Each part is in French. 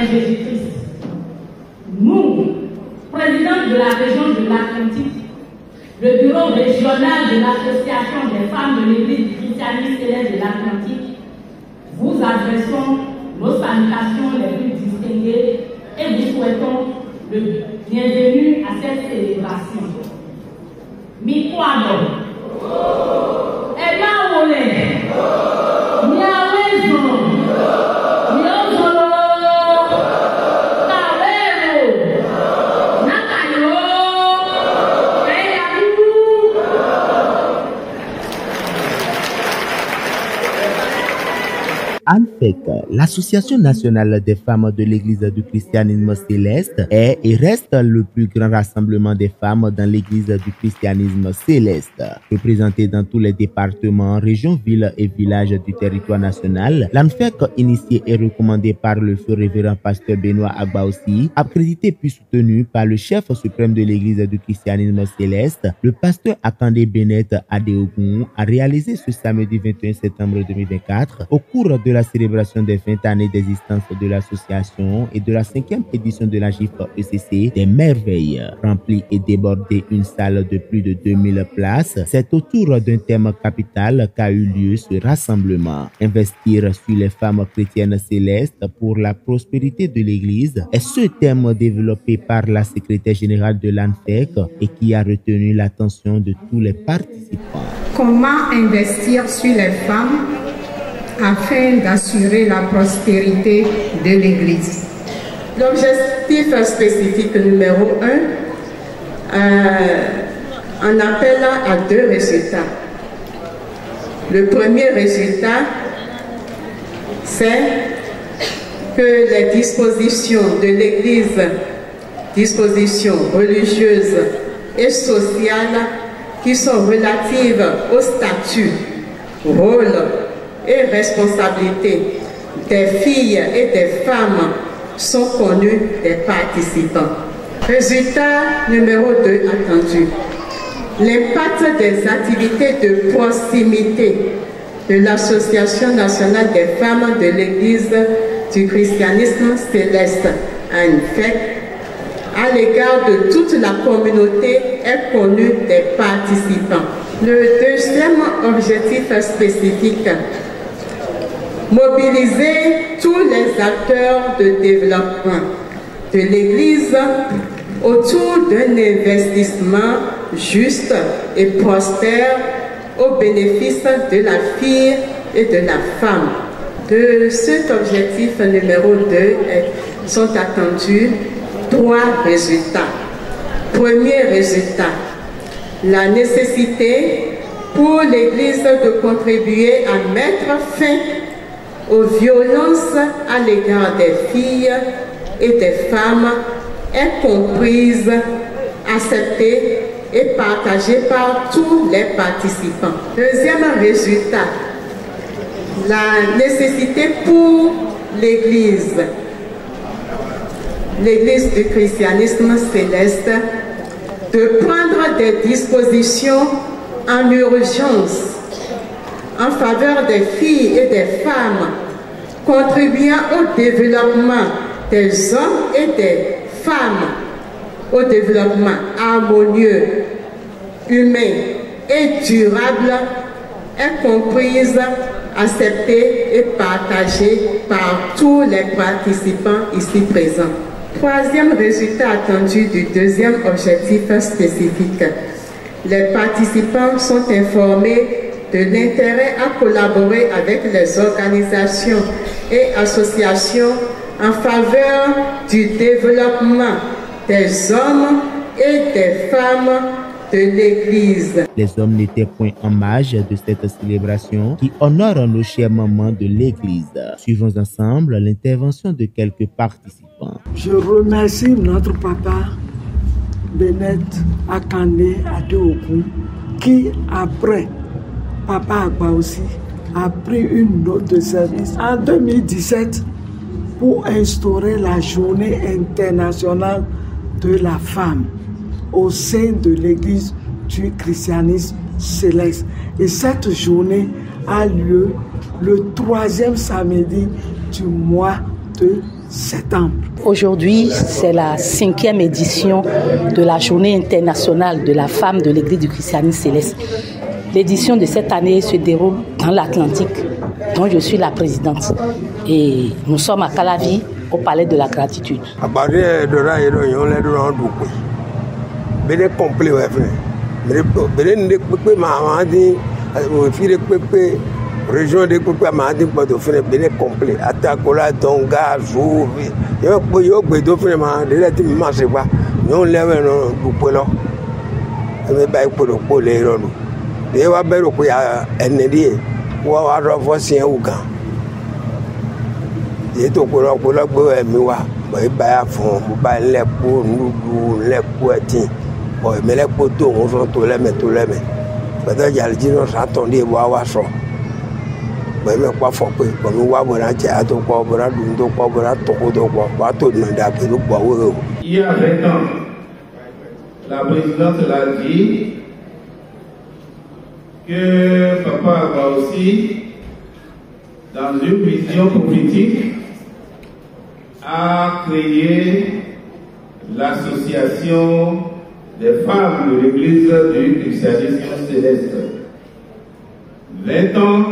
Mère Jésus-Christ, nous, présidente de la région de l'Atlantique, le bureau régional de l'Association des femmes de l'Église du christianisme céleste de l'Atlantique, vous adressons nos salutations les plus distinguées et vous souhaitons le bienvenue à cette célébration. Mikwado, et là où on est, ANFEC, l'Association nationale des femmes de l'Église du christianisme céleste, est et reste le plus grand rassemblement des femmes dans l'Église du christianisme céleste. Représentée dans tous les départements, régions, villes et villages du territoire national, l'ANFEC, initiée et recommandée par le feu révérend pasteur Benoît Agbaoussi, accrédité puis soutenu par le chef suprême de l'Église du christianisme céleste, le pasteur Akande Bennett Adeogun, a réalisé ce samedi 21 septembre 2024, au cours de la célébration des 20 années d'existence de l'association et de la 5e édition de la GIF ECC, des merveilles. Remplie et débordée une salle de plus de 2000 places, c'est autour d'un thème capital qu'a eu lieu ce rassemblement. Investir sur les femmes chrétiennes célestes pour la prospérité de l'Église est ce thème développé par la secrétaire générale de l'ANFEC et qui a retenu l'attention de tous les participants. Comment investir sur les femmes afin d'assurer la prospérité de l'Église? L'objectif spécifique numéro 1 en appelle à 2 résultats. Le premier résultat, c'est que les dispositions de l'Église, dispositions religieuses et sociales qui sont relatives au statut, rôle et responsabilité des filles et des femmes sont connues des participants. Résultat numéro 2 attendu. L'impact des activités de proximité de l'Association nationale des femmes de l'Église du christianisme céleste, ANFEC, à l'égard de toute la communauté est connu des participants. Le deuxième objectif spécifique, mobiliser tous les acteurs de développement de l'Église autour d'un investissement juste et prospère au bénéfice de la fille et de la femme. De cet objectif numéro 2 sont attendus 3 résultats. Premier résultat, la nécessité pour l'Église de contribuer à mettre fin aux violences à l'égard des filles et des femmes est comprise, acceptée et partagée par tous les participants. Deuxième résultat, la nécessité pour l'Église du christianisme céleste, de prendre des dispositions en urgence en faveur des filles et des femmes, contribuant au développement des hommes et des femmes, au développement harmonieux, humain et durable, est comprise, acceptée et partagée par tous les participants ici présents. Troisième résultat attendu du deuxième objectif spécifique. Les participants sont informés de l'intérêt à collaborer avec les organisations et associations en faveur du développement des hommes et des femmes de l'Église. Les hommes n'étaient point en marge de cette célébration qui honore nos chères mamans de l'Église. Suivons ensemble l'intervention de quelques participants. Je remercie notre papa Bennett Akande Adeogun qui, après Papa Agbaoussi, a pris une note de service en 2017 pour instaurer la journée internationale de la femme au sein de l'Église du christianisme céleste. Et cette journée a lieu le 3e samedi du mois de septembre. Aujourd'hui, c'est la 5e édition de la Journée internationale de la femme de l'Église du christianisme céleste. L'édition de cette année se déroule dans l'Atlantique, dont je suis la présidente. Et nous sommes à Calavi, au Palais de la Gratitude. Région de Coupe Amadi Porto Fene Bénin complet. Atakola Tonga Zou. Yo gbedo fene ma de la timi ma se ba. Yo lewe no du polo. E ba ipolo po le ro no. De wa bero ko ya enedi wa ro fo sin ugan. Ye to ko ro gbe mi wa. Bo e ba ya fun mo ba le po nudu le po etin. Bo me le po to won so to le me. Bada jalji no sa ton de wa so. But me kwa fo pe ko mi wa bo na je ato ko bo na dun to ko bo na to ko do ko wa to na da pe do ko wo. Il y a 20 ans, la présidente l'a dit que papa va aussi, dans une vision prophétique, a créé l'association des femmes de l'Église du christianisme céleste. 20 ans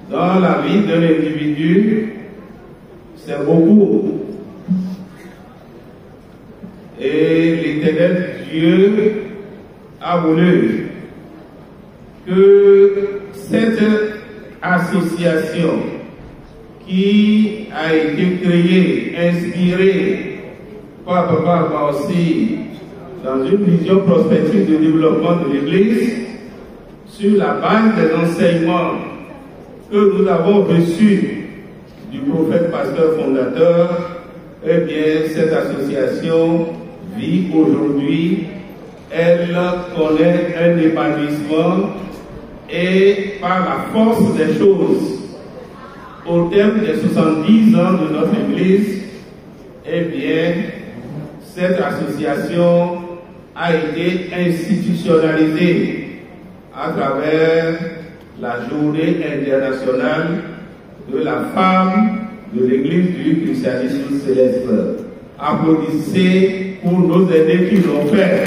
dans la vie de l'individu, c'est beaucoup. Et l'Éternel Dieu a voulu que cette association qui a été créée, inspirée par Papa aussi, dans une vision prospective de développement de l'Église, sur la base des enseignements que nous avons reçus du prophète pasteur fondateur, eh bien, cette association vit aujourd'hui, elle connaît un épanouissement et par la force des choses, au terme des 70 ans de notre Église, eh bien, cette association a été institutionnalisée à travers la journée internationale de la femme de l'Église du christianisme céleste. Applaudissez pour nos aînés qui l'ont fait.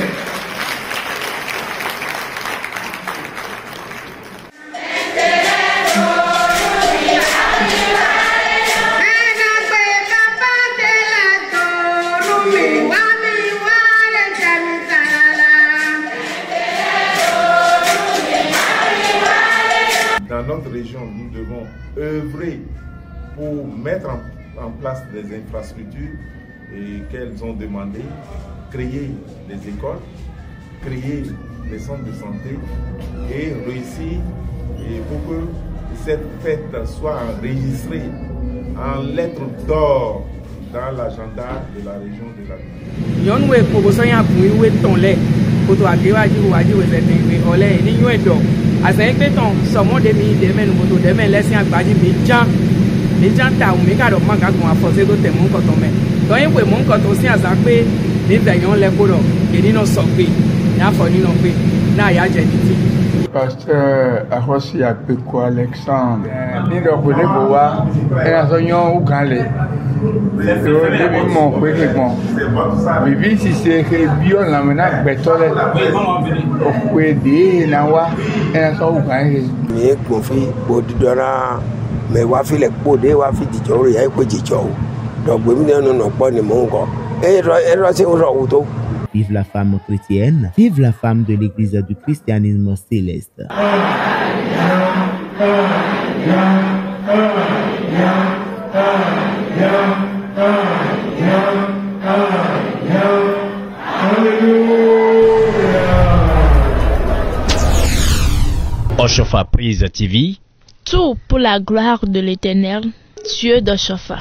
Dans notre région, nous devons œuvrer pour mettre en place des infrastructures qu'elles ont demandées, créer des écoles, créer des centres de santé et réussir pour que cette fête soit enregistrée en lettres d'or dans l'agenda de la région de la Pasteur Arossi Apeko Alexandre, ni dɔkɔle ko wa ɛna sɔ nyɔ ugale yóò débi mɔ pé gbɔn bìbí sise ke biɔ lamina gbɛtɔ lɛ òkè dèé na wa ɛna sɔ ugale. mi gbɔn fi odidɔra mɛ wa fi lɛ kpó de wa fi dìjɔ o yà ekpe dìjɔ o dɔgbɛmi ne nɔnɔ kpɔ ni mò ń kɔ ɛyɛ se o sɔ wòtó. Vive la femme chrétienne, vive la femme de l'Église du christianisme céleste. Oshofa Prise TV. Tout pour la gloire de l'Éternel, Dieu de Shofa.